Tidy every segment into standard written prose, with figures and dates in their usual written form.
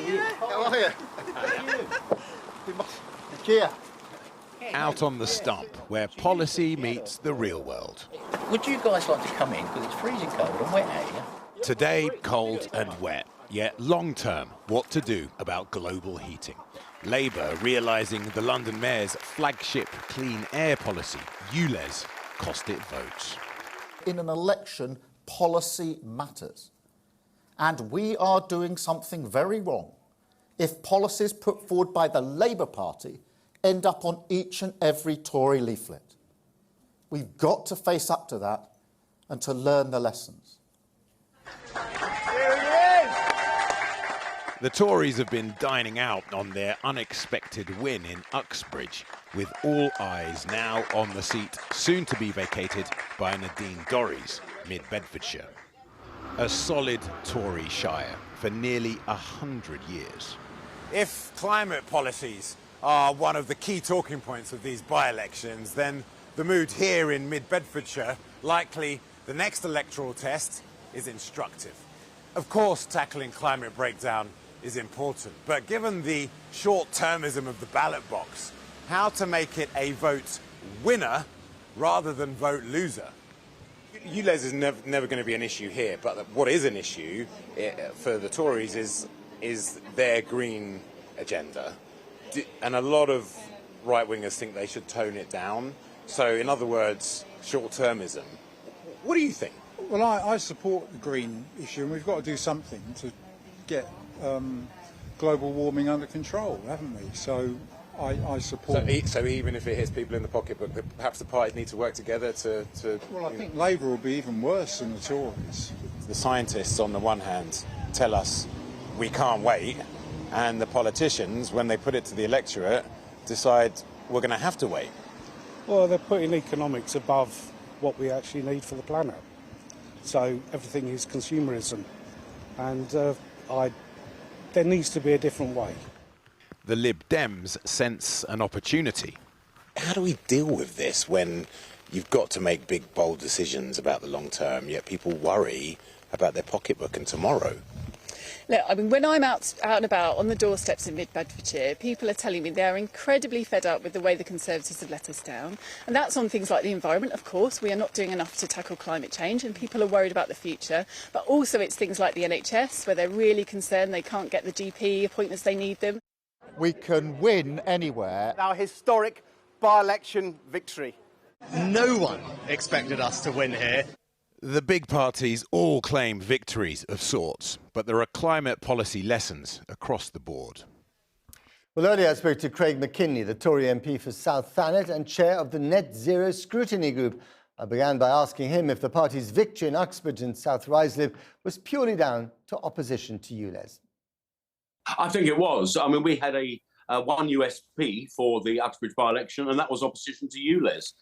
How are you? Kia. Out on the stump, where policy meets the real world. Would you guys like to come in? Because it's freezing cold and wet out here. Today, cold and wet, yet long-term, what to do about global heating. Labour realising the London Mayor's flagship clean air policy, ULEZ, cost it votes. In an election, policy matters. And we are doing something very wrong if policies put forward by the Labour Party end up on each and every Tory leaflet. We've got to face up to that and to learn the lessons. The Tories have been dining out on their unexpected win in Uxbridge, with all eyes now on the seat soon to be vacated by Nadine Dorries, mid-Bedfordshire. A solid Tory shire for nearly 100 years. If climate policies are one of the key talking points of these by-elections, then the mood here in mid-Bedfordshire, likely the next electoral test, is instructive. Of course, tackling climate breakdown is important, but given the short-termism of the ballot box, how to make it a vote winner rather than vote loser? ULEZ is never going to be an issue here, but what is an issue for the Tories is their green agenda. And a lot of right-wingers think they should tone it down. So, in other words, short-termism. What do you think? Well, I support the green issue, and we've got to do something to get global warming under control, haven't we? So I support... So even if it hits people in the pocketbook, perhaps the parties need to work together to... Well, I think Labour will be even worse than the Tories. The scientists, on the one hand, tell us we can't wait, and the politicians, when they put it to the electorate, decide we're going to have to wait. Well, they're putting economics above what we actually need for the planet. So everything is consumerism, and there needs to be a different way. The Lib Dems sense an opportunity. How do we deal with this when you've got to make big, bold decisions about the long term, yet people worry about their pocketbook and tomorrow? Look, I mean, when I'm out and about on the doorsteps in mid-Bedfordshire, people are telling me they're incredibly fed up with the way the Conservatives have let us down. And that's on things like the environment, of course. We are not doing enough to tackle climate change, and people are worried about the future. But also it's things like the NHS, where they're really concerned they can't get the GP appointments they need them. We can win anywhere. Our historic by-election victory. No one expected us to win here. The big parties all claim victories of sorts, but there are climate policy lessons across the board. Well, earlier I spoke to Craig McKinley, the Tory MP for South Thanet and chair of the Net Zero Scrutiny Group. I began by asking him if the party's victory in Uxbridge and South Ruislip was purely down to opposition to ULEZ. I think it was. I mean, we had one USP for the Uxbridge by-election, and that was opposition to ULEZ,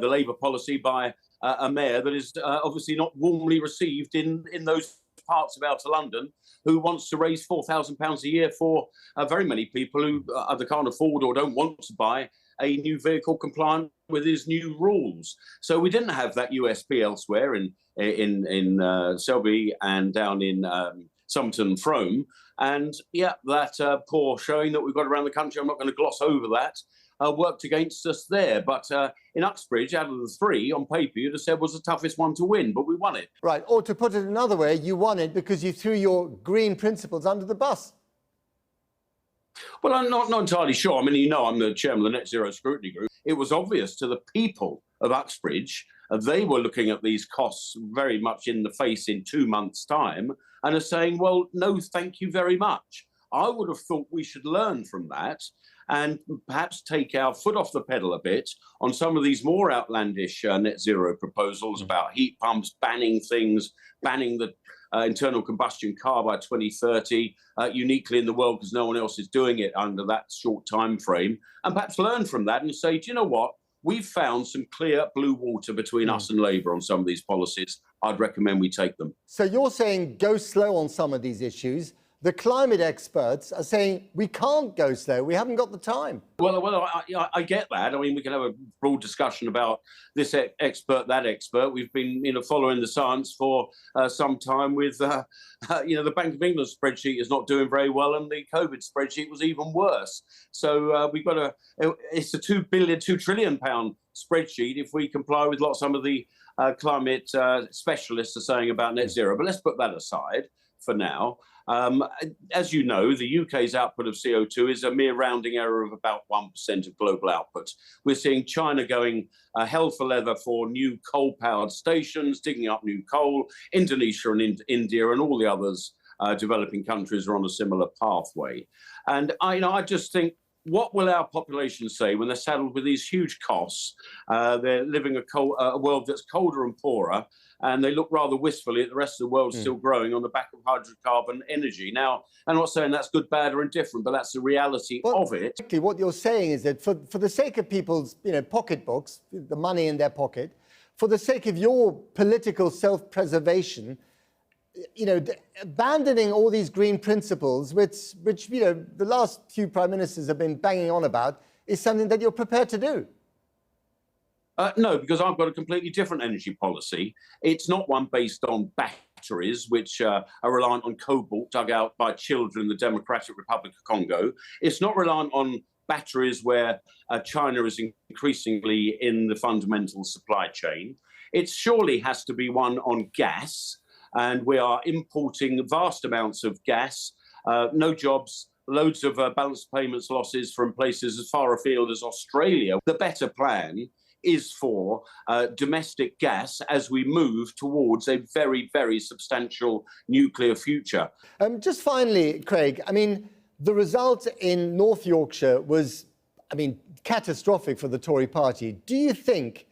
the Labour policy by a mayor that is obviously not warmly received in those parts of outer London, who wants to raise £4,000 a year for very many people who either can't afford or don't want to buy a new vehicle compliant with his new rules. So we didn't have that USP elsewhere in Selby and down in Somerton and Frome. And yeah, that poor showing that we've got around the country, I'm not going to gloss over that, worked against us there. But in Uxbridge, out of the three, on paper, you'd have said was the toughest one to win, but we won it. Right, or to put it another way, you won it because you threw your green principles under the bus. Well, I'm not entirely sure. I mean, you know, I'm the chairman of the Net Zero Scrutiny Group. It was obvious to the people of Uxbridge, they were looking at these costs very much in the face in 2 months' time and are saying, well, no, thank you very much. I would have thought we should learn from that and perhaps take our foot off the pedal a bit on some of these more outlandish net zero proposals about heat pumps, banning things, banning the internal combustion car by 2030, uniquely in the world because no one else is doing it under that short time frame, and perhaps learn from that and say, do you know what? We've found some clear blue water between us and Labour on some of these policies. I'd recommend we take them. So you're saying go slow on some of these issues, The climate experts are saying we can't go slow, we haven't got the time. Well, I get that. I mean, we can have a broad discussion about this expert, that expert. We've been, following the science for some time with, the Bank of England spreadsheet is not doing very well, and the COVID spreadsheet was even worse. So we've got it's a £2 trillion spreadsheet if we comply with what some of the climate specialists are saying about net zero. But let's put that aside for now. As you know, the UK's output of CO2 is a mere rounding error of about 1% of global output. We're seeing China going hell for leather for new coal-powered stations, digging up new coal. Indonesia and India and all the others developing countries are on a similar pathway. And I just think, what will our population say when they're saddled with these huge costs? They're living a world that's colder and poorer, and they look rather wistfully at the rest of the world still growing on the back of hydrocarbon energy. Now, I'm not saying that's good, bad, or indifferent, but that's the reality of it. What you're saying is that for the sake of people's pocketbooks, the money in their pocket, for the sake of your political self-preservation, abandoning all these green principles, which the last few prime ministers have been banging on about, is something that you're prepared to do. No, because I've got a completely different energy policy. It's not one based on batteries, which are reliant on cobalt dug out by children in the Democratic Republic of Congo. It's not reliant on batteries where China is increasingly in the fundamental supply chain. It surely has to be one on gas, and we are importing vast amounts of gas, no jobs, loads of balance payments losses from places as far afield as Australia. The better plan is for domestic gas as we move towards a very, very substantial nuclear future. Just finally, Craig, the result in North Yorkshire was, catastrophic for the Tory party. Do you think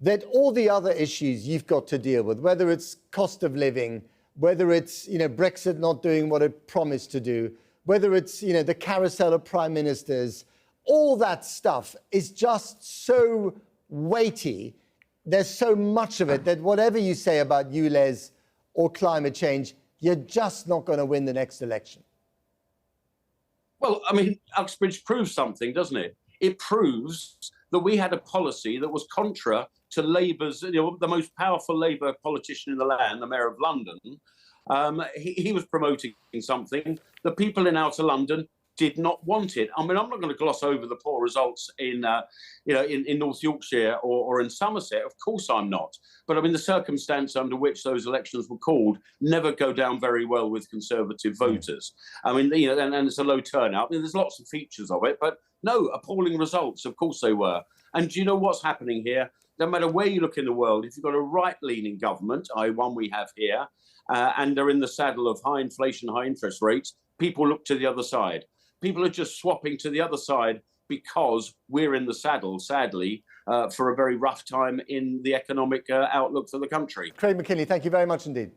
that all the other issues you've got to deal with, whether it's cost of living, whether it's Brexit not doing what it promised to do, whether it's the carousel of prime ministers, all that stuff is just so weighty, there's so much of it that whatever you say about ULEZ or climate change, you're just not going to win the next election? Well, Uxbridge proves something, doesn't it? It proves that we had a policy that was contra to Labour's, the most powerful Labour politician in the land, the Mayor of London. He was promoting something. The people in Outer London did not want it. I'm not going to gloss over the poor results in North Yorkshire or in Somerset. Of course I'm not. But the circumstance under which those elections were called never go down very well with Conservative voters. And it's a low turnout. There's lots of features of it, but no, appalling results. Of course they were. And do you know what's happening here? No matter where you look in the world, if you've got a right-leaning government, one we have here, and they're in the saddle of high inflation, high interest rates, people look to the other side. People are just swapping to the other side because we're in the saddle, sadly, for a very rough time in the economic outlook for the country. Craig McKinley, thank you very much indeed.